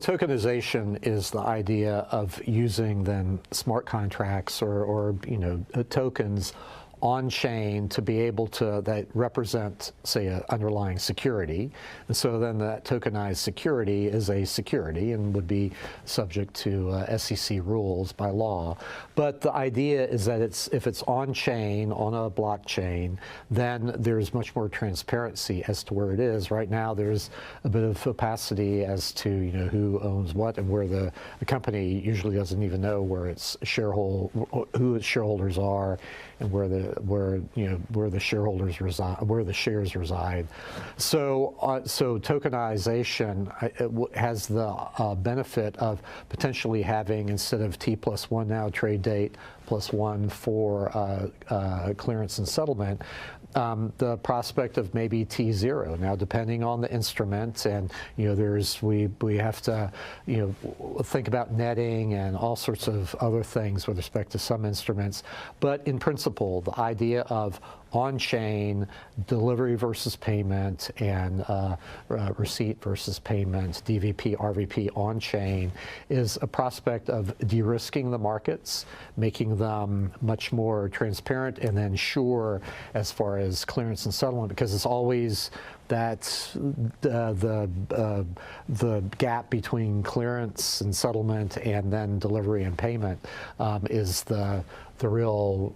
Tokenization is the idea of using then smart contracts or tokens on chain to be able to that represent, say, an underlying security, and so then that tokenized security is a security and would be subject to SEC rules by law. But the idea is that if it's on chain, on a blockchain, then there's much more transparency as to where it is. Right now, there's a bit of opacity as to who owns what and where the company usually doesn't even know where its who its shareholders are and where the shareholders reside, where the shares reside. So tokenization has the benefit of potentially having, instead of T+1 now trade date +1 for clearance and settlement, the prospect of maybe T0 now, depending on the instrument, and we have to think about netting and all sorts of other things with respect to some instruments. But in principle, the idea of on-chain delivery versus payment and receipt versus payment, DVP, RVP on-chain, is a prospect of de-risking the markets, making them much more transparent and then sure as far as clearance and settlement, because it's always that the gap between clearance and settlement and then delivery and payment is the real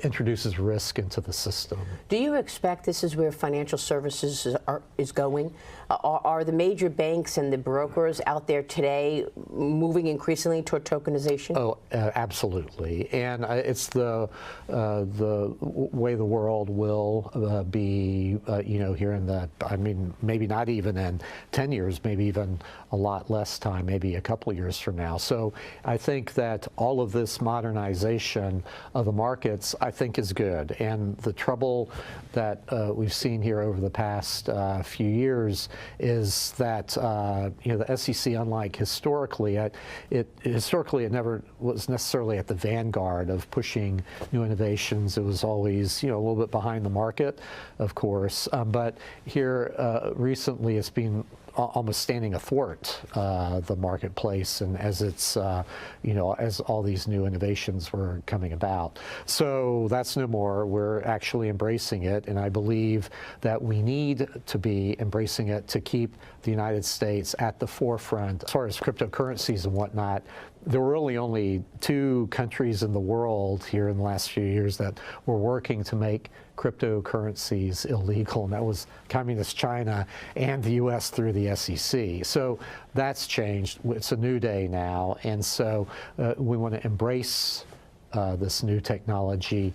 introduces risk into the system. Do you expect this is where financial services is going? Are the major banks and the brokers out there today moving increasingly toward tokenization? Oh, absolutely, and it's the way the world will be. Here in maybe not even in 10 years, maybe even a lot less time, maybe a couple of years from now. So I think that all of this modernization of the markets, I think, is good. And the trouble that we've seen here over the past few years is that the SEC, unlike historically, it never was necessarily at the vanguard of pushing new innovations. It was always a little bit behind the market, of course. But here recently, it's been almost standing athwart the marketplace, and as it's as all these new innovations were coming about. So that's no more. We're actually embracing it, and I believe that we need to be embracing it to keep the United States at the forefront as far as cryptocurrencies and whatnot. There were really only 2 countries in the world here in the last few years that were working to make cryptocurrencies illegal, and that was Communist China and the U.S. through the SEC. So that's changed. It's a new day now, and so we want to embrace this new technology.